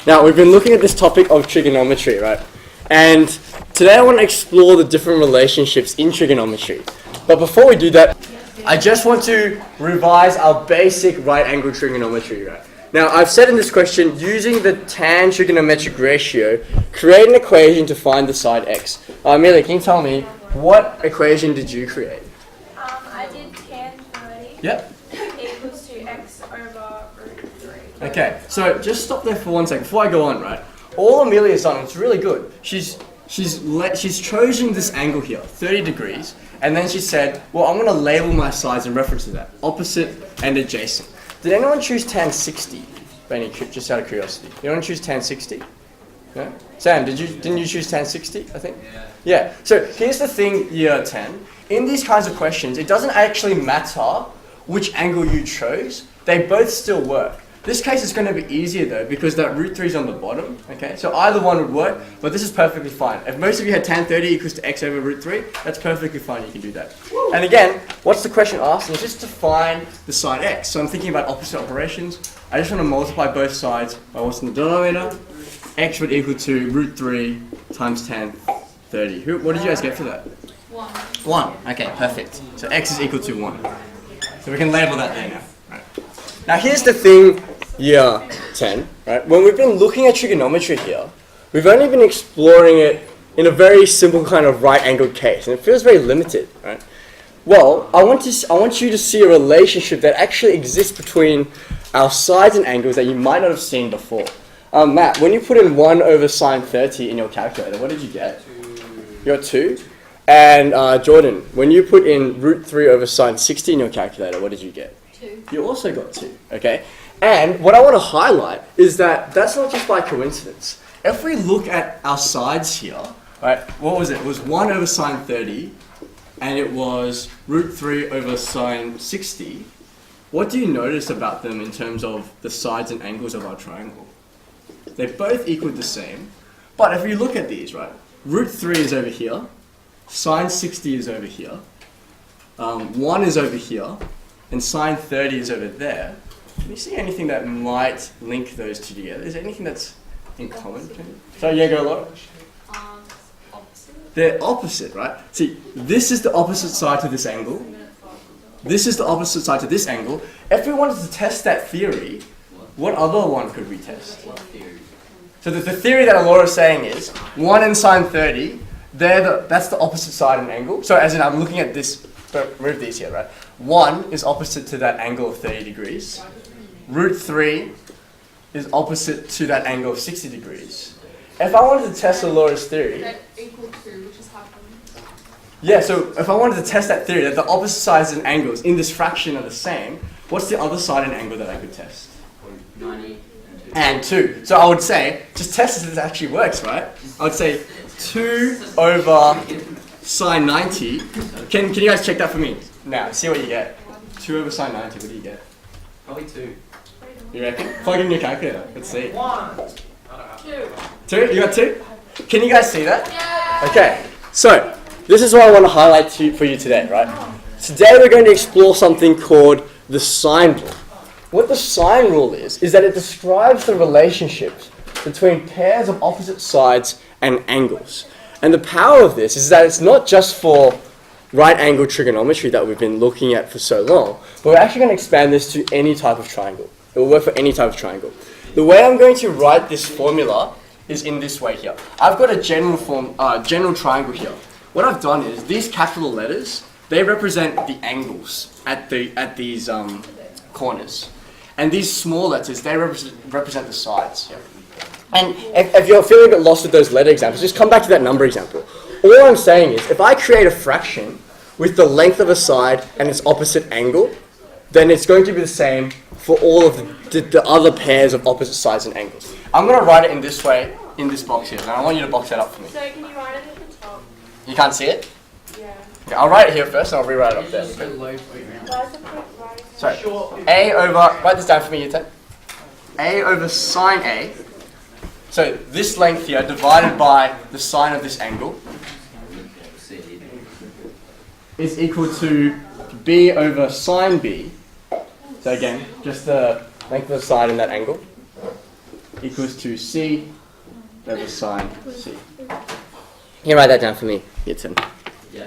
Now, we've been looking at this topic of trigonometry, right? And today I want to explore the different relationships in trigonometry. But before we do that, I just want to revise our basic right-angle trigonometry, right? Now, I've said in this question, using the tan trigonometric ratio, create an equation to find the side x. Amelia, can you tell me, what equation did you create? I did tan 30 Yep. equals to x over root 3. Okay, so just stop there for 1 second before I go on, right? All Amelia's done, it's really good. She's chosen this angle here, 30 degrees, and then she said, well, I'm going to label my sides in reference to that, opposite and adjacent. Did anyone choose tan 60? Just out of curiosity. Did anyone choose tan 60? No? Sam, didn't you choose tan 60, I think? Yeah. So here's the thing, year 10. In these kinds of questions, it doesn't actually matter which angle you chose. They both still work. This case is going to be easier though because that root 3 is on the bottom, okay? So either one would work, but this is perfectly fine. If most of you had tan 30 equals to x over root 3, that's perfectly fine, you can do that. And again, what's the question asking? It's just to find the side x. So I'm thinking about opposite operations. I just want to multiply both sides by what's in the denominator. X would equal to root 3 times tan 30. What did you guys get for that? 1. 1. Okay, perfect. So x is equal to 1. So we can label that there now. Right. Now here's the thing, year 10, right? When we've been looking at trigonometry here, we've only been exploring it in a very simple kind of right-angled case, and it feels very limited, right? Well, I want you to see a relationship that actually exists between our sides and angles that you might not have seen before. Matt, when you put in 1 over sine 30 in your calculator, what did you get? 2. You got 2? And Jordan, when you put in root 3 over sine 60 in your calculator, what did you get? 2. You also got 2, okay? And what I want to highlight is that that's not just by coincidence. If we look at our sides here, right, what was it? It was 1 over sine 30, and it was root 3 over sine 60. What do you notice about them in terms of the sides and angles of our triangle? They both equaled the same, but if you look at these, right, root 3 is over here, sine 60 is over here, 1 is over here, and sine 30 is over there. Can you see anything that might link those two together? Is there anything that's in common between them? So yeah, go Laura. Opposite. They're opposite, right? See, this is the opposite side to this angle. This is the opposite side to this angle. If we wanted to test that theory, what other one could we test? So the theory that Laura is saying is 1 and sine 30, that's the opposite side and angle. So as in I'm looking at this, move these here, right? 1 is opposite to that angle of 30 degrees. Root 3 is opposite to that angle of 60 degrees. If I wanted to test Laura's theory... That equal 2, which is half of it. Yeah, so if I wanted to test that theory, that the opposite sides and angles in this fraction are the same, what's the other side and angle that I could test? 90 and 2. So I would say, just test if this actually works, right? I would say 2 over sine 90. Can you guys check that for me? Now, see what you get. 2 over sine 90, what do you get? Probably 2. You reckon? Plug in your calculator. Let's see. 1. 2. 2? You got 2? Can you guys see that? Yeah. Okay, so this is what I want to highlight for you today, right? Today we're going to explore something called the sine rule. What the sine rule is that it describes the relationships between pairs of opposite sides and angles. And the power of this is that it's not just for right-angle trigonometry that we've been looking at for so long, but we're actually going to expand this to any type of triangle. It will work for any type of triangle. The way I'm going to write this formula is in this way here. I've got a general triangle here. What I've done is these capital letters, they represent the angles at these corners. And these small letters, they represent the sides. And if you're feeling a bit lost with those letter examples, just come back to that number example. All I'm saying is, if I create a fraction with the length of a side and its opposite angle, then it's going to be the same for all of the other pairs of opposite sides and angles. I'm going to write it in this way, in this box here. And I want you to box that up for me. So can you write it at the top? You can't see it? Yeah. Okay, I'll write it here first and I'll rewrite it up there. Why is it put right? Sorry. A over, write this down for me, you 10. A over sine A. So this length here divided by the sine of this angle is equal to B over sine B. So again, just the length of the side in that angle equals to C over sine C. Can you write that down for me? Here, 10. Yeah.